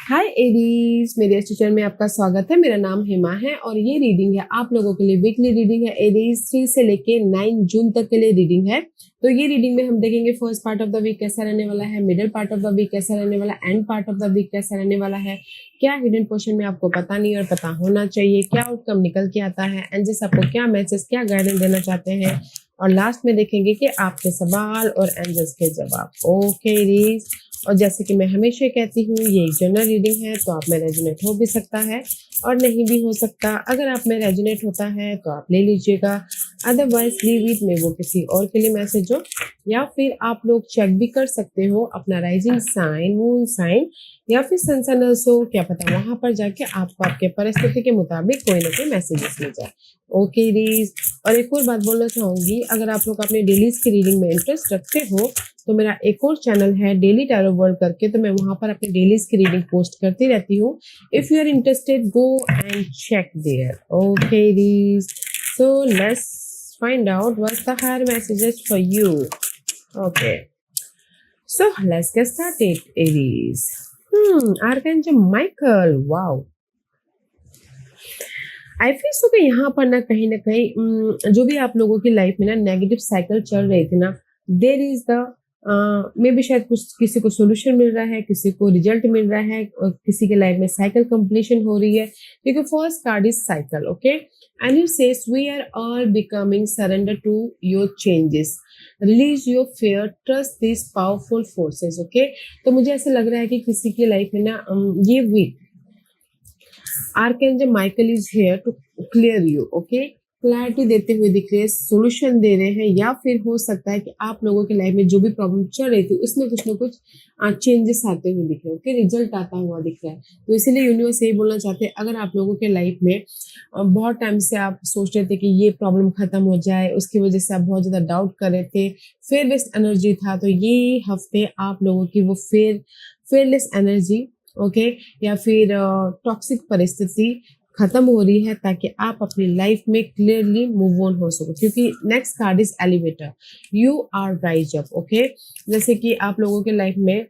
हाय Aries, मेरे इस channel में आपका स्वागत है। मेरा नाम हेमा है और ये रीडिंग है आप लोगों के लिए। वीकली रीडिंग है एरीज 3 से लेके 9 जून तक के लिए रीडिंग है। तो ये रीडिंग में हम देखेंगे first part of the week कैसा रहने वाला है, middle part of the week कैसा रहने वाला है, end part of the week कैसा रहने वाला है, क्या हिडन पोर्शन में आपको पता नहीं और पता होना चाहिए, क्या आउटकम निकल के आता है, एंजल्स आपको क्या मैसेज, क्या गाइडेंस देना चाहते हैं, और लास्ट में देखेंगे कि आपके सवाल और एंजल्स के जवाब। ओके एरीज, और जैसे कि मैं हमेशा कहती हूँ ये एक जनरल रीडिंग है, तो आप में रेजोनेट हो भी सकता है और नहीं भी हो सकता। अगर आप में रेजोनेट होता है तो आप ले लीजिएगा, अदरवाइज लीव इट में वो किसी और के लिए मैसेज हो। या फिर आप लोग चेक भी कर सकते हो अपना राइजिंग साइन, मून साइन या फिर सन सन हो, क्या पता वहां पर जाके आपको आपके परिस्थिति के मुताबिक कोई ना कोई मैसेजेस मिल जाए। ओके रीज, और एक और बात बोलना चाहूंगी, अगर आप लोग अपने डेलीज की रीडिंग में इंटरेस्ट रखते हो तो मेरा एक और चैनल है डेली टैरो वर्ल्ड करके, तो मैं वहां पर अपनी डेलीज की रीडिंग पोस्ट करती रहती हूँ। If you are interested go and check there. Okay these, so let's find out what's the higher messages for you. Okay, so let's get started, Aries. Archangel Michael, wow. I feel so कि यहाँ पर ना कहीं जो भी आप लोगों की लाइफ में ना नेगेटिव साइकिल चल रही थी ना, देर इज द मे भी शायद कुछ किसी को सोल्यूशन मिल रहा है, किसी को रिजल्ट मिल रहा है, और किसी के लाइफ में साइकिल कंप्लीशन हो रही है, क्योंकि first card is cycle. Okay, and it says we are all becoming surrender to your changes, release your fear, trust this powerful forces. Okay, तो मुझे ऐसा लग रहा है कि किसी की लाइफ में ना ये week archangel Michael is here to clear you. Okay, clarity देते हुए दिख रहे हैं, सोल्यूशन दे रहे हैं, या फिर हो सकता है कि आप लोगों के लाइफ में जो भी प्रॉब्लम चल रही थी उसमें कुछ ना कुछ चेंजेस आते हुए दिख रहे हैं। ओके, रिजल्ट आता हुआ दिख रहा है। तो इसीलिए यूनिवर्स यही बोलना चाहते हैं, अगर आप लोगों के लाइफ में बहुत टाइम से आप सोच रहे थे कि ये प्रॉब्लम खत्म हो जाए, उसकी वजह से आप बहुत ज्यादा डाउट कर रहे थे, फेयरलेस एनर्जी था, तो ये हफ्ते आप लोगों की वो फेयरलेस एनर्जी, ओके, या फिर टॉक्सिक परिस्थिति खत्म हो रही है, ताकि आप अपनी लाइफ में क्लियरली मूव ऑन हो सको। क्योंकि next card is elevator, you are rise up. Okay, जैसे कि आप लोगों के लाइफ में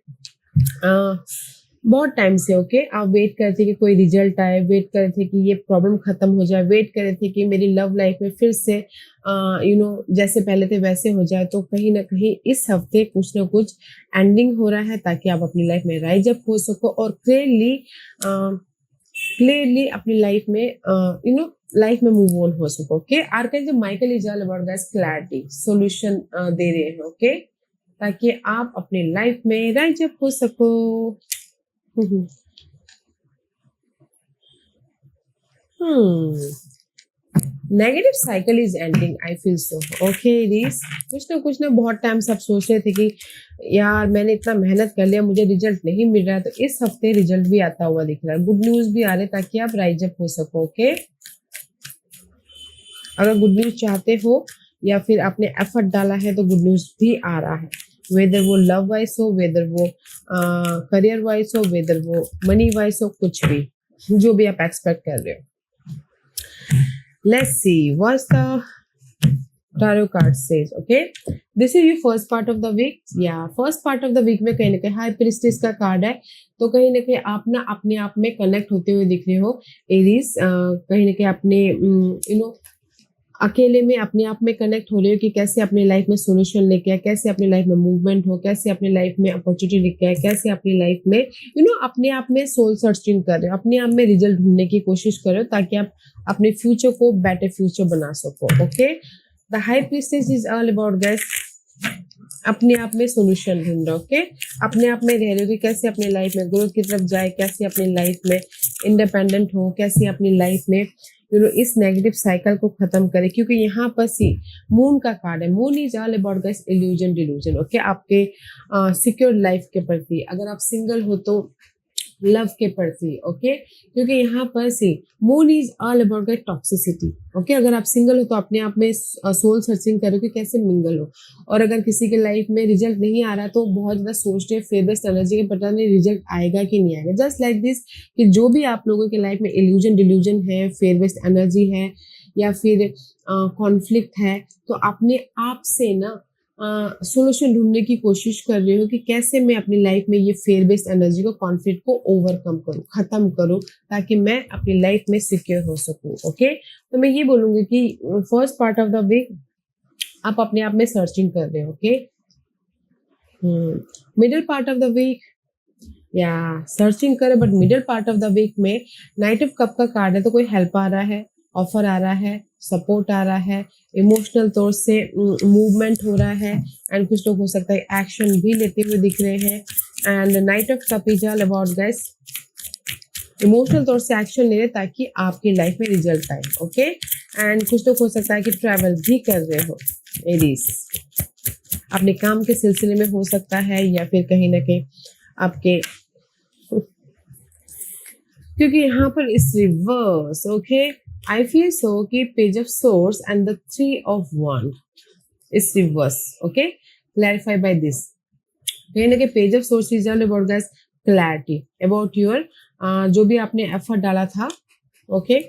बहुत टाइम से आप वेट कर रहे थे कि कोई रिजल्ट आए, वेट कर रहे थे कि ये प्रॉब्लम खत्म हो जाए, वेट कर रहे थे कि मेरी लव लाइफ में फिर से जैसे पहले थे वैसे हो जाए। तो कहीं ना कहीं इस हफ्ते कुछ ना कुछ एंडिंग हो रहा है, ताकि आप अपनी लाइफ में राइज अप हो सको और क्लियरली अपनी लाइफ में लाइफ में मूव ऑन हो सको। Okay, archangel Michael is all about guys clarity, solution दे रहे हैं। ओके, ताकि आप अपनी लाइफ में राइज अप हो सको। Negative cycle is ending, I feel so. Okay these, कुछ ना बहुत टाइम से आप सोच रहे थे कि यार मैंने इतना मेहनत कर लिया, मुझे रिजल्ट नहीं मिल रहा है, तो इस हफ्ते रिजल्ट भी आता हुआ दिख रहा है, गुड न्यूज भी आ रहे, ताकि आप राइज अप हो सको। ओके, अगर गुड न्यूज चाहते हो या फिर आपने एफर्ट डाला है तो गुड न्यूज भी आ रहा है, वेदर वो लव वाइज हो, वेदर वो करियर वाइज हो, वेदर वो मनी वाइज हो, कुछ भी जो भी आप एक्सपेक्ट कर रहे हो। Let's see what's the tarot card says. Okay, this is your first part of the week. Yeah, first part of the week में कहीं ना कहीं हाई प्रिस्टेस का कार्ड है, तो कहीं ना कहीं आप ना अपने आप में कनेक्ट होते हुए दिख रहे हो एरीज। कहीं ना कहीं अपने अकेले में अपने आप में कनेक्ट हो रहे हो कि कैसे अपनी लाइफ में सोल्यूशन लेके आए, कैसे अपनी लाइफ में मूवमेंट हो, कैसे अपनी लाइफ में अपॉर्चुनिटी लेके आए, कैसे अपनी लाइफ में अपने आप में सोल सर्चिंग कर रहे हो, अपने आप में रिजल्ट ढूंढने की कोशिश कर रहे हो, ताकि आप अपने फ्यूचर को बेटर फ्यूचर बना सको। Okay, the high priestess is all about guys अपने आप में सोल्यूशन ढूंढ रहे। ओके, अपने आप में रह रहे हो कि कैसे अपनी लाइफ में ग्रोथ की तरफ जाए, कैसे अपनी लाइफ में इंडिपेंडेंट हो, कैसे अपनी लाइफ में इस नेगेटिव साइकिल को खत्म करे। क्योंकि यहाँ पर सी मून का कार्ड है, moon is all about guys illusion delusion. Okay, आपके सिक्योर लाइफ के प्रति, अगर आप सिंगल हो तो लव के प्रति। ओके, क्योंकि यहाँ पर see moon is all about guys toxicity. Okay, अगर आप सिंगल हो तो अपने आप में सोल सर्चिंग करो कि कैसे मिंगल हो, और अगर किसी के लाइफ में रिजल्ट नहीं आ रहा तो बहुत ज्यादा सोच रहे फेयरलेस एनर्जी के, पता नहीं रिजल्ट आएगा कि नहीं आएगा। जस्ट लाइक दिस, कि जो भी आप लोगों के लाइफ में इल्यूजन डिल्यूजन है, फेयरलेस एनर्जी है, या फिर कॉन्फ्लिक्ट है, तो अपने आप से ना सोल्यूशन ढूंढने की कोशिश कर रहे हो कि कैसे मैं अपनी लाइफ में ये फेयर बेस्ड एनर्जी को, कॉन्फ्लिक्ट को ओवरकम करूं, खत्म करूं, ताकि मैं अपनी लाइफ में सिक्योर हो सकूं। ओके, तो मैं ये बोलूंगी कि first part of the week आप अपने आप में सर्चिंग कर रहे हो। Okay, middle part of the week या सर्चिंग करें, but middle part of the week में नाइट ऑफ कप का कार्ड है, तो कोई हेल्प आ रहा है, ऑफर आ रहा है, सपोर्ट आ रहा है, इमोशनल तौर से मूवमेंट हो रहा है, एंड कुछ लोग हो सकता है एक्शन भी लेते हुए दिख रहे हैं। And night of cup is all about guys, emotional तौर से एक्शन ले रहे ताकि आपकी लाइफ में रिजल्ट आए। ओके, एंड कुछ लोग हो सकता है कि ट्रैवल भी कर रहे हो, एरीज अपने काम के सिलसिले में हो सकता है, या फिर कहीं ना कहीं आपके, क्योंकि यहाँ पर इस reverse. Okay, I feel so कि page of swords and the 3 of wands is reverse. Okay, clarify by this, कहीं ना कहीं page of swords is all about guys clarity about your, जो भी आपने एफर्ट डाला था। Okay,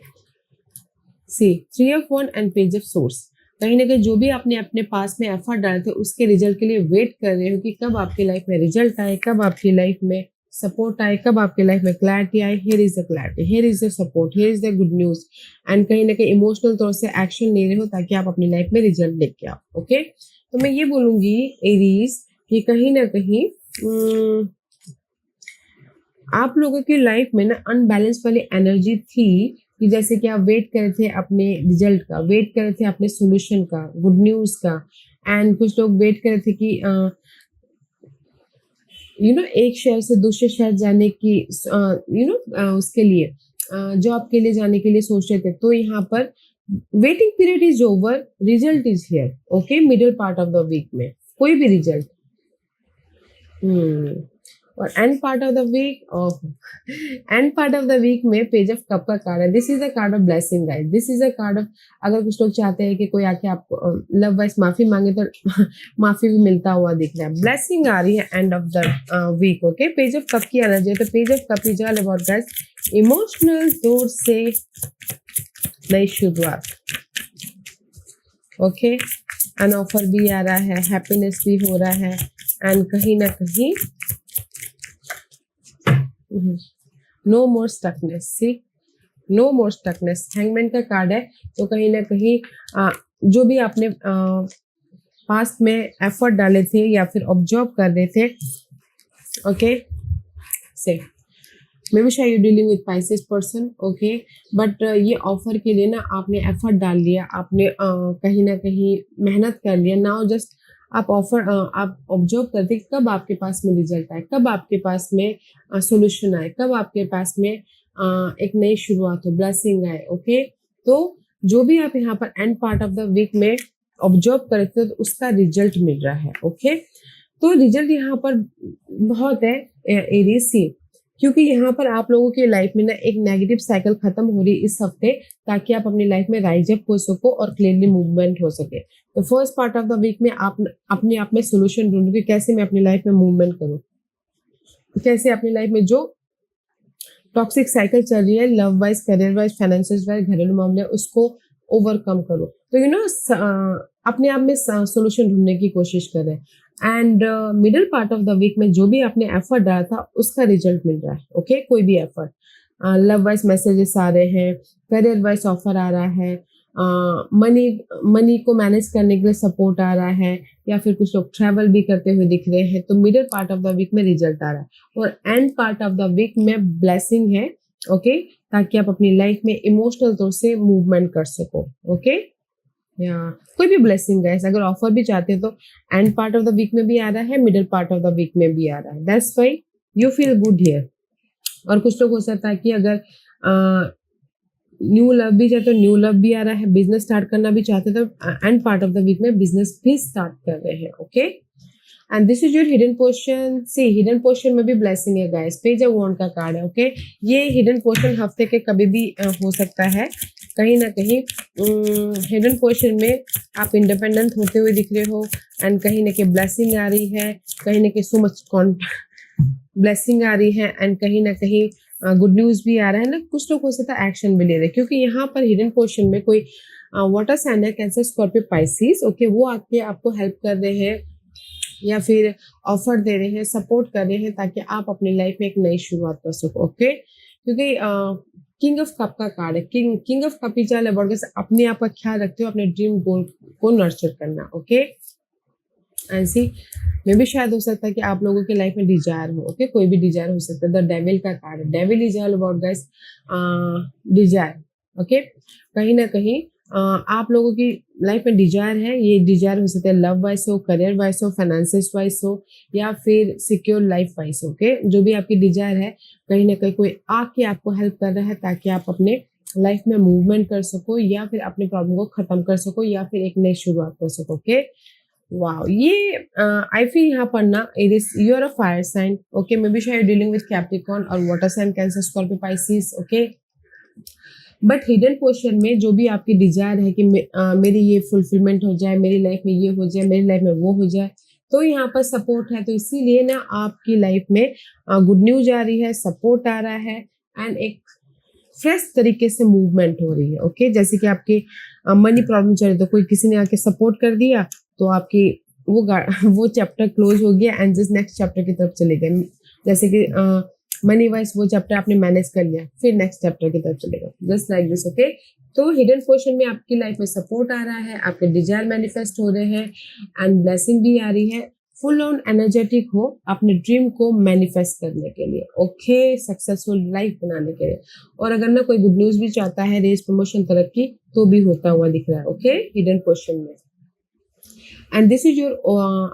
see 3 of wands and page of swords, कहीं ना कहीं जो भी आपने अपने पास में एफर्ट डाले थे उसके रिजल्ट के लिए वेट कर रहे हो कि कब आपकी लाइफ में रिजल्ट आए, कब आपकी लाइफ में सपोर्ट आए, कब आपकी लाइफ में क्लैरिटी आए। Here is the clarity, here is the support, here is the good news, and कहीं ना कहीं इमोशनल तौर से एक्शन ले रहे हो ताकि आप अपनी लाइफ में रिजल्ट लेके आओ। ओके, तो मैं ये बोलूंगी एरीज कि कहीं ना कहीं आप लोगों की लाइफ में ना अनबैलेंस वाली एनर्जी थी, कि जैसे कि आप वेट कर रहे थे अपने रिजल्ट का, वेट कर रहे थे अपने सोल्यूशन का, गुड न्यूज का, एंड कुछ लोग वेट कर रहे थे कि एक शहर से दूसरे शहर जाने की, उसके लिए जॉब के लिए जाने के लिए सोच रहे थे। तो यहाँ पर waiting period is over, result is here. Okay, middle part of the week में कोई भी रिजल्ट, और end part of the week, end part of the week में पेज ऑफ कप का कार्ड है। This is a card of blessing guys, this is a card of, अगर कुछ लोग चाहते हैं कि कोई आके आपको लव वाइज माफी मांगे तो माफी भी मिलता हुआ दिख रहा है, ब्लेसिंग आ रही है end of the week. Okay, page of cup की एनर्जी है, तो page of cup is all about guys emotional तौर से नई शुरुआत। ओके, एन ऑफर भी आ रहा है, हैप्पीनेस भी हो रहा है, एंड कहीं ना कहीं नो मोर स्टकनेस, सी नो मोर स्टकनेस, हैंगमैन का कार्ड है। तो कहीं ना कहीं जो भी आपने पास्ट में एफर्ट डाले थे या फिर ऑब्जर्व कर रहे थे, ओके, से मे बी शायद you dealing with Pisces person. Okay, but ये ऑफर के लिए ना आपने एफर्ट डाल लिया, आपने कहीं ना कहीं मेहनत कर लिया। नाउ जस्ट आप ऑब्जर्व करते कब आपके पास में रिजल्ट आए, कब आपके पास में सोल्यूशन आए, कब आपके पास में एक नई शुरुआत हो, ब्लेसिंग आए। ओके, तो जो भी आप यहाँ पर end part of the week में ऑब्जर्व करते हो तो उसका रिजल्ट मिल रहा है। ओके, तो रिजल्ट यहाँ पर बहुत है एरीज सी, क्योंकि यहाँ पर आप लोगों की लाइफ में ना एक नेगेटिव साइकिल खत्म हो रही इस हफ्ते, ताकि आप अपनी लाइफ में राइज अप हो सको और क्लियरली मूवमेंट हो सके। तो first part of the week में आप अपने आप में सोल्यूशन ढूंढोगे, कैसे मैं अपनी लाइफ में मूवमेंट करूँ, कैसे अपनी लाइफ में जो टॉक्सिक साइकिल चल रही है love wise, career wise, financial wise, घरेलू मामले, उसको ओवरकम करो। तो अपने आप में सोल्यूशन ढूंढने की कोशिश करें। End middle part of the week में जो भी आपने एफर्ट डाला था उसका रिजल्ट मिल रहा है। ओके, कोई भी एफर्ट, लव वाइज मैसेजेस आ रहे हैं, करियर वाइज ऑफर आ रहा है, मनी को मैनेज करने के लिए सपोर्ट आ रहा है, या फिर कुछ लोग ट्रैवल भी करते हुए दिख रहे हैं। तो middle part of the week में रिजल्ट आ रहा है, और end part of the week में ब्लेसिंग है। ओके, ताकि आप अपनी लाइफ में इमोशनल तौर से मूवमेंट कर सको। ओके, या कोई भी ब्लेसिंग है, अगर ऑफर भी चाहते हो तो end part of the week में भी आ रहा है, middle part of the week में भी आ रहा है। That's why you feel good here. और कुछ लोग हो सकता है कि अगर न्यू लव भी चाहते हो, न्यू लव भी आ रहा है, बिजनेस स्टार्ट करना भी चाहते हो तो end part of the week में बिजनेस भी स्टार्ट कर रहे हैं। Okay, and this is your hidden portion. See hidden portion में भी ब्लेसिंग है गाइस, पेज ऑफ वॉन्ड का कार्ड है। ओके, ये हिडन पोर्शन हफ्ते के कभी भी हो सकता है। कहीं ना कहीं हिडन पोर्शन में आप इंडिपेंडेंट होते हुए दिख रहे हो, एंड कहीं ना कहीं ब्लेसिंग आ रही है, कहीं ना कहीं सो मच ब्लेसिंग आ रही है, एंड कहीं ना कहीं गुड न्यूज भी आ रहा है ना, कुछ लोग हो सकता है एक्शन भी ले रहे हैं, क्योंकि यहाँ पर हिडन पोर्शन में कोई वाटर साइन है, कैंसर, स्कॉर्पियो, पाइसिस, ओके, वो आके आपको हेल्प कर रहे हैं या फिर ऑफर दे रहे हैं, सपोर्ट कर रहे हैं, ताकि आप अपनी लाइफ में एक नई शुरुआत कर सको, ओके। क्योंकि किंग ऑफ कप का कार्ड है, किंग ऑफ कप ही चाल अबाउट अपने आप का ख्याल रखते हो, अपने ड्रीम गोल को नर्चर करना, ओके। ऐसी में भी शायद हो सकता है कि आप लोगों की लाइफ में डिजायर हो, ओके, कोई भी डिजायर हो सकता है। द डेविल का कार्ड है, devil is all about guys desire, okay. कहीं ना कहीं आप लोगों की लाइफ में डिजायर है, ये डिजायर हो सकता है लव वाइज हो, करियर वाइज हो, फाइनेंसिस वाइज हो, या फिर सिक्योर लाइफ वाइज, ओके। जो भी आपकी डिजायर है, कहीं ना कहीं कोई आके आपको हेल्प कर रहा है ताकि आप अपने लाइफ में मूवमेंट कर सको, या फिर अपने प्रॉब्लम को खत्म कर सको, या फिर एक नई शुरुआत कर सको, ओके। वाओ, ये आई फील यहाँ पर ना, it is you are a fire sign, okay, may be शायद डीलिंग विद कैप्रिकॉर्न और water sign, Cancer, Scorpio, Pisces, okay. But hidden portion में जो भी आपकी डिजायर है कि मेरी ये फुलफिलमेंट हो जाए, मेरी लाइफ में ये हो जाए, मेरी लाइफ में वो हो जाए, तो यहाँ पर सपोर्ट है, तो इसीलिए ना आपकी लाइफ में गुड न्यूज आ रही है, सपोर्ट आ रहा है, एंड एक फ्रेश तरीके से मूवमेंट हो रही है, ओके। जैसे कि आपकी मनी प्रॉब्लम चल रही, तो कोई किसी ने आके सपोर्ट कर दिया, तो आपकी वो चैप्टर क्लोज हो गया एंड जस्ट नेक्स्ट चैप्टर की तरफ चले गए। जैसे कि मनी वाइज वो चैप्टर आपने मैनेज कर लिया, फिर नेक्स्ट चैप्टर की तरफ चलेगा, जस्ट लाइक दिस, ओके। तो हिडन पोर्शन में आपकी लाइफ में सपोर्ट आ रहा है, आपके डिजायर मैनिफेस्ट हो रहे हैं, एंड ब्लेसिंग भी आ रही है। फुल ऑन एनर्जेटिक हो अपने ड्रीम को मैनिफेस्ट करने के लिए, ओके, सक्सेसफुल लाइफ बनाने के लिए। और अगर ना कोई गुड न्यूज भी चाहता है, रेस, प्रमोशन, तरक्की, तो भी होता हुआ दिख रहा है, ओके, हिडन पोर्शन में। And this is your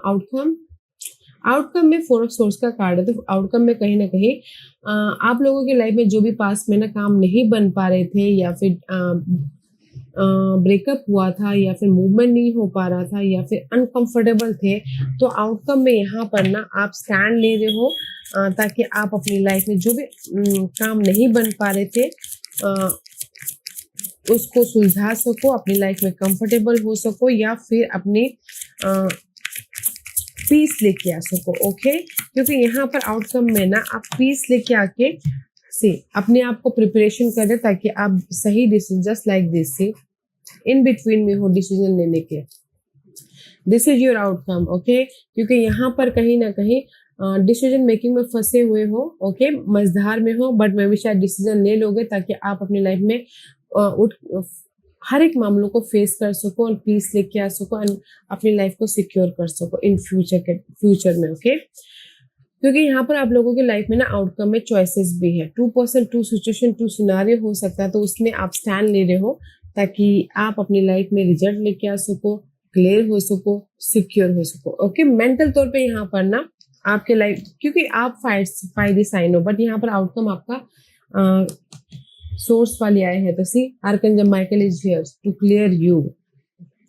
outcome. Outcome में फोर ऑफ सोर्स का कार्ड है, तो आउटकम में कहीं ना कहीं आप लोगों की लाइफ में जो भी पास्ट में ना काम नहीं बन पा रहे थे, या फिर ब्रेकअप हुआ था, या फिर मूवमेंट नहीं हो पा रहा था, या फिर अनकंफर्टेबल थे, तो आउटकम में यहाँ पर ना आप स्टैंड ले रहे हो, ताकि आप अपनी लाइफ में जो भी काम नहीं बन पा रहे थे उसको सुलझा सको, अपनी लाइफ में कंफर्टेबल हो सको, या फिर अपनी पीस लेके आ सको, ओके। क्योंकि यहाँ पर आउटकम में ना आप पीस लेके आके से अपने आप को प्रिपरेशन करें, ताकि आप सही डिसीजन, जस्ट लाइक दिस से इन बिटवीन में हो डिसीजन लेने के। This is your outcome, okay. क्योंकि यहाँ पर कहीं ना कहीं डिसीजन मेकिंग में फंसे हुए हो, ओके, मझधार में हो, बट मैं भी शायद डिसीजन ले लोगे ताकि आप अपनी लाइफ में उठ हर एक मामलों को फेस कर सको और पीस लेके आ सको, एंड अपनी लाइफ को सिक्योर कर सको इन फ्यूचर में, ओके। क्योंकि यहाँ पर आप लोगों की लाइफ में ना आउटकम में चॉइसेस भी है, 2% 2 सिचुएशन 2 सिनारियो हो सकता है, तो उसमें आप स्टैंड ले रहे हो ताकि आप अपनी लाइफ में रिजल्ट लेके आ सको, क्लियर हो सको, सिक्योर हो सको, ओके। मेंटल तौर पे यहाँ पर ना आपके लाइफ, क्योंकि आप फायदे साइन हो, बट यहाँ पर आउटकम आपका सोर्स वाले आए हैं, तो see archangel Michael is here to clear you,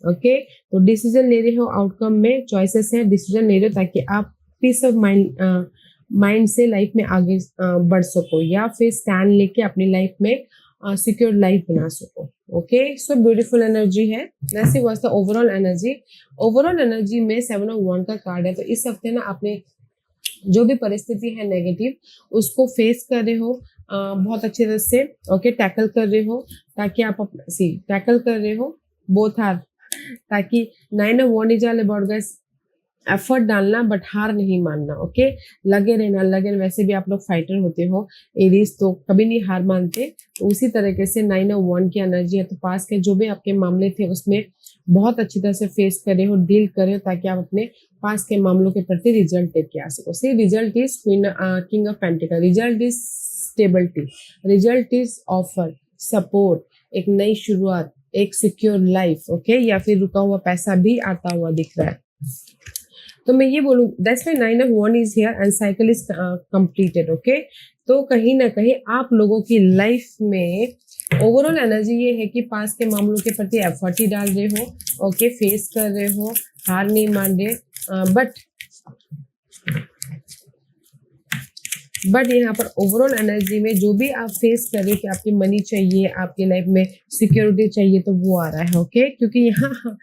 okay. तो डिसीजन ले रहे हो, आउटकम में चॉइसेस है, डिसीजन ले रहे हो ताकि आप पीस ऑफ माइंड से लाइफ में आगे बढ़ सको, या फिर स्टैंड लेके अपनी लाइफ में सिक्योर लाइफ बना सको, ओके। सो ब्यूटीफुल एनर्जी है। वैसे was the overall energy. Overall energy में 7 ऑफ वॉन्ड का कार्ड है, तो इस हफ्ते ना आपने जो भी परिस्थिति है नेगेटिव उसको फेस कर रहे हो बहुत अच्छी तरह से, ओके, टैकल कर रहे हो, ताकि आप टैकल कर रहे हो बोथ आर, ताकि 9 of wand is all about guys effort डालना, बट हार नहीं मानना, ओके। लगे रहना, वैसे भी आप लोग फाइटर होते हो, एरीज, तो कभी नहीं हार मानते। तो उसी तरीके से 9 ऑफ वॉन्ड की एनर्जी है, तो पास के जो भी आपके मामले थे उसमें बहुत अच्छी तरह से फेस करे हो, डील करे हो, ताकि आप अपने पास के मामलों के प्रति रिजल्ट लेके आ सको। See result is king of pentacles, result is stability, result is offer, support, एक नई शुरुआत, एक सिक्योर लाइफ, ओके, या फिर रुका हुआ पैसा भी आता हुआ दिख रहा है। तो मैं ये बोलूँ, that's why 9 of wand is here and cycle is completed, okay. तो कहीं ना कहीं आप लोगों की लाइफ में ओवरऑल एनर्जी ये है कि पास के मामलों के प्रति एफर्ट ही डाल रहे हो, ओके, फेस कर रहे हो, हार नहीं मान रहे, बट यहाँ पर ओवरऑल एनर्जी में जो भी आप फेस कर रहे हो कि आपकी मनी चाहिए, आपकी लाइफ में सिक्योरिटी चाहिए, तो वो आ रहा है, ओके। क्योंकि यहाँ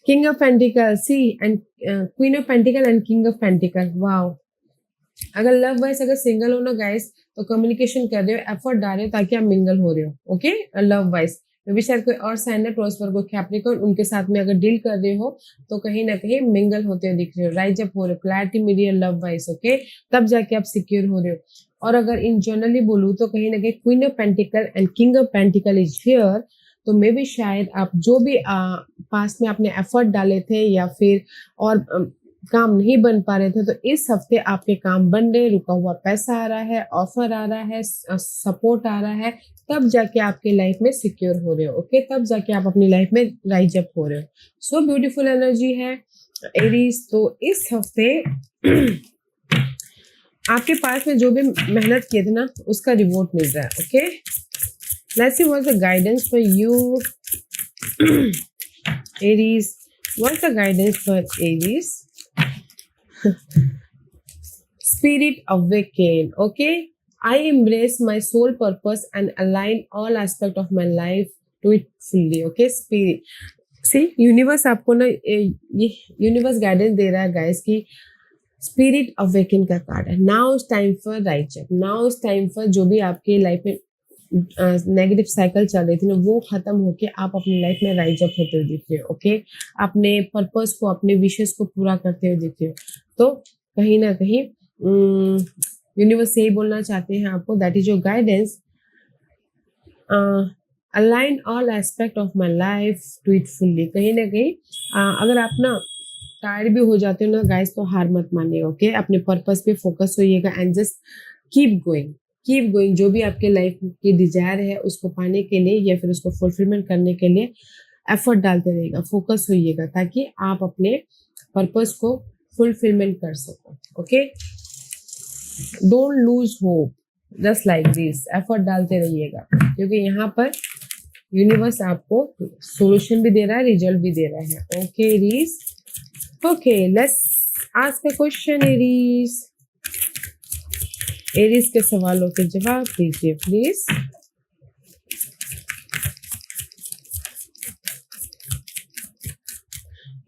king of pentacle, see, and queen of pentacle and king of pentacle, wow, अगर लव वाइज अगर सिंगल हो ना गाइस, तो कम्युनिकेशन कर रहे हो, एफर्ट डाल रहे हो ताकि आप मिंगल हो रहे हो, okay. Love wise may be शायद कोई और साइन है, टॉरस वर्गो कैप्रिकॉर्न, उनके साथ में अगर डील कर रहे हो तो कहीं ना कहीं मिंगल होते हुए दिख रहे हो, राइज अप हो रहे हो, क्लैरिटी मिली है लव वाइज, ओके। तब जाके आप सिक्योर हो रहे हो। और अगर इन जनरली बोलूँ तो कहीं ना कहीं queen of pentacle and king of pentacle is here, तो मे बी शायद आप जो भी पास्ट में आपने एफर्ट डाले थे या फिर और काम नहीं बन पा रहे थे, तो इस हफ्ते आपके काम बन रहे, रुका हुआ पैसा आ रहा है, ऑफर आ रहा है, सपोर्ट आ रहा है, तब जाके आपके लाइफ में सिक्योर हो रहे हो, ओके। तब जाके आप अपनी लाइफ में राइज अप हो रहे हो। सो ब्यूटीफुल एनर्जी है एरीज। तो इस हफ्ते आपके पास में जो भी मेहनत किए थे ना, उसका रिवॉर्ड मिल रहा है, okay. Let's see what's the guidance for you Aries. What's the guidance for Aries? Spirit awaken, okay. I embrace my soul purpose and align all aspect of my life to it fully, okay. Spirit, see universe आपको ना ये universe guidance दे रहा है guys कि spirit awaken का card है। Now is time for rise up, now is time for जो भी आपके लाइफ में नेगेटिव साइकिल चल रही थी ना, वो खत्म होके आप अपनी लाइफ में राइज अप होते हुए दिख रहे हो, ओके। अपने पर्पस को, अपने विशेष को पूरा करते हुए दिख रहे हो। तो कहीं ना कहीं यूनिवर्स यही बोलना चाहते हैं आपको, that is your guidance, align all aspect of my life to it fully. कहीं ना कहीं अगर आप ना टायर्ड भी हो जाते हो ना गाइस, तो हार मत मानिएगा, ओके। अपने पर्पस पे फोकस होइएगा and just keep going, keep going. जो भी आपके लाइफ की डिजायर है उसको पाने के लिए या फिर उसको फुलफिलमेंट करने के लिए एफर्ट डालते रहिएगा, फोकस होइएगा, ताकि आप अपने पर्पस को फुलफिलमेंट कर सको, okay. Don't lose hope, just like this, effort डालते रहिएगा, क्योंकि यहाँ पर यूनिवर्स आपको सोल्यूशन भी दे रहा है, रिजल्ट भी दे रहा है, okay Aries. Okay, let's ask a question Aries. Aries के सवालों के जवाब दीजिए प्लीज।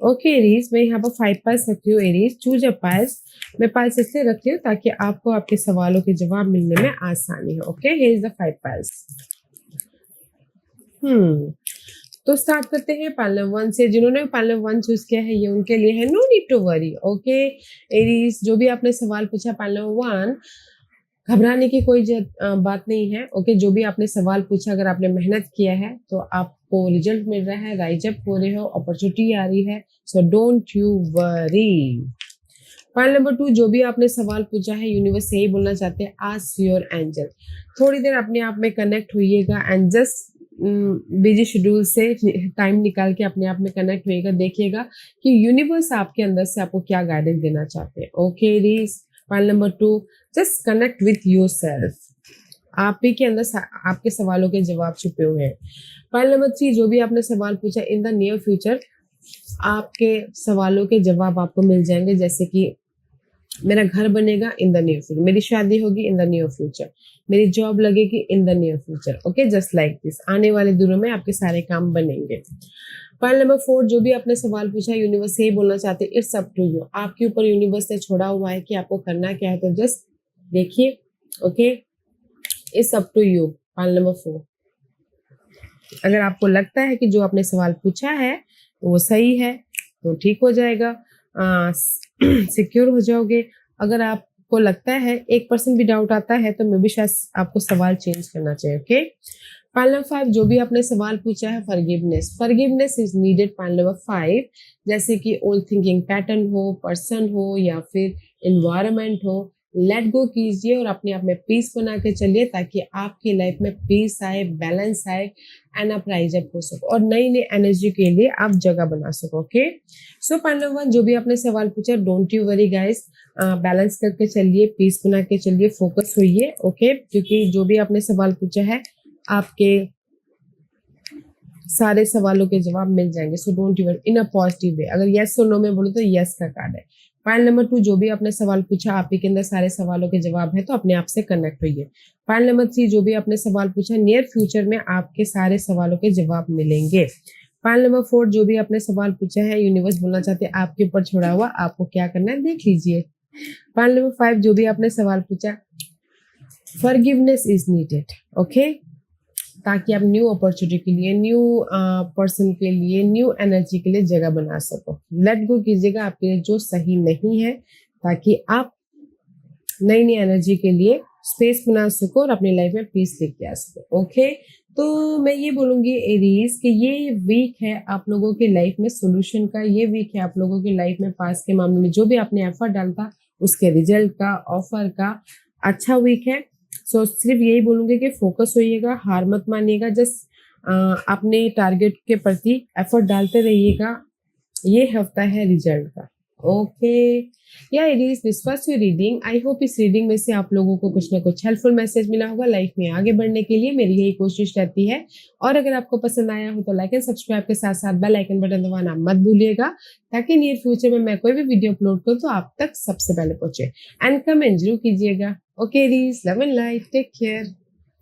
ओके एरीज, मैं यहाँ पर 5 पाइल्स रखती हूँ एरीज, चूज अ पाइल्स। मैं पाइल्स इसलिए रखती हूँ ताकि आपको आपके सवालों के जवाब मिलने में आसानी हो, okay. Here is the 5 piles. तो स्टार्ट करते हैं पाइल नंबर 1 से। जिन्होंने पाइल नंबर 1 चूज किया है ये उनके लिए है, no need to worry, okay Aries. जो भी आपने सवाल पूछा पाइल नंबर 1, घबराने की कोई बात नहीं है, ओके। जो भी आपने सवाल पूछा, अगर आपने मेहनत किया है तो आपको रिजल्ट मिल रहा है, राइज अप हो रहे हो, अपॉर्चुनिटी आ रही है, so don't you worry. Point number 2, जो भी आपने सवाल पूछा है यूनिवर्स यही बोलना चाहते हैं, आस्क योर एंजल। थोड़ी देर अपने आप में कनेक्ट होइएगा एंड जस्ट बिजी शेड्यूल से टाइम निकाल के अपने आप में कनेक्ट होइएगा, देखिएगा कि यूनिवर्स आपके अंदर से आपको क्या गाइडेंस देना चाहते हैं, ओके रीज। Point number 2, just connect with yourself. आप ही के अंदर आपके सवालों के जवाब छुपे हुए हैं। पॉइंट नंबर 3, जो भी आपने सवाल पूछा, इन द नियर फ्यूचर आपके सवालों के जवाब आपको मिल जाएंगे, जैसे कि मेरा घर बनेगा इन द नियर फ्यूचर, मेरी शादी होगी इन द नियर फ्यूचर, मेरी जॉब लगेगी in the near future, okay just like this. आने वाले दिनों में आपके सारे काम बनेंगे। पॉइंट नंबर 4, जो भी आपने सवाल पूछा यूनिवर्स यही बोलना चाहते हैं, इट्स अप टू यू। आपके ऊपर यूनिवर्स ने छोड़ा हुआ है कि आपको करना क्या है, तो जस्ट देखिए, okay it's up to you. Point number 4, अगर आपको लगता है कि जो आपने सवाल पूछा है तो वो सही है तो ठीक हो जाएगा, सिक्योर हो जाओगे। अगर आपको लगता है 1% भी डाउट आता है तो मे बी शायद आपको सवाल चेंज करना चाहिए, ओके। पॉइंट नंबर 5, जो भी आपने सवाल पूछा है, forgiveness, forgiveness is needed. Point number 5, जैसे कि ओल्ड थिंकिंग पैटर्न हो, पर्सन हो या फिर एनवायरनमेंट हो, लेट गो कीजिए और अपने आप में पीस बना के चलिए, ताकि आपकी लाइफ में पीस आए, बैलेंस आए एंड आप राइज अप हो सको और नई नई एनर्जी के लिए आप जगह बना सको, ओके। सो पॉइंट नंबर 1, जो भी आपने सवाल पूछा, don't you worry guys, balance करके चलिए, पीस बना के चलिए, फोकस होइए, ओके। क्योंकि जो भी आपने सवाल पूछा है आपके सारे सवालों के जवाब मिल जाएंगे, so don't you worry, in a positive way. अगर यस और नो में बोलो तो यस का कार्ड है। पॉइंट नंबर 2, जो भी आपने सवाल पूछा आप ही के अंदर सारे सवालों के जवाब है, तो अपने आप से कनेक्ट होइए। पॉइंट नंबर 3, जो भी आपने सवाल पूछा, नियर फ्यूचर में आपके सारे सवालों के जवाब मिलेंगे। पॉइंट नंबर 4, जो भी आपने सवाल पूछा है यूनिवर्स बोलना चाहते हैं आपके ऊपर छोड़ा हुआ, आपको क्या करना है देख लीजिए, पॉइंट नंबर 5, जो भी आपने सवाल पूछा, फॉरगिवनेस इज नीडेड, ओके, ताकि आप न्यू अपॉर्चुनिटी के लिए, न्यू पर्सन के लिए, न्यू एनर्जी के लिए जगह बना सको। लेट गो कीजिएगा आपके लिए जो सही नहीं है, ताकि आप नई नई एनर्जी के लिए स्पेस बना सको और अपनी लाइफ में पीस लेके आ सको। ओके, तो मैं ये बोलूंगी एरीज कि ये वीक है आप लोगों की लाइफ में सोल्यूशन का, ये वीक है आप लोगों की लाइफ में पास के मामले में जो भी आपने एफर्ट डालता उसके रिजल्ट का, ऑफर का अच्छा वीक है। सो सिर्फ यही बोलूंगी कि फोकस होइएगा, हार मत मानिएगा, जस्ट अपने टारगेट के प्रति एफर्ट डालते रहिएगा। ये हफ्ता है रिजल्ट का। ओके, या Aries, this was your reading. I hope इस रीडिंग में से आप लोगों को कुछ ना कुछ हेल्पफुल मैसेज मिला होगा लाइफ में आगे बढ़ने के लिए। मेरी यही कोशिश रहती है। और अगर आपको पसंद आया हो तो लाइक एंड सब्सक्राइब के साथ साथ बेल आइकन बटन दबाना मत भूलिएगा, ताकि नियर फ्यूचर में मैं कोई भी वीडियो अपलोड करूँ तो आप तक सबसे पहले पहुंचे। एंड कमेंट जरूर कीजिएगा। Okay Aries, love and life, take care.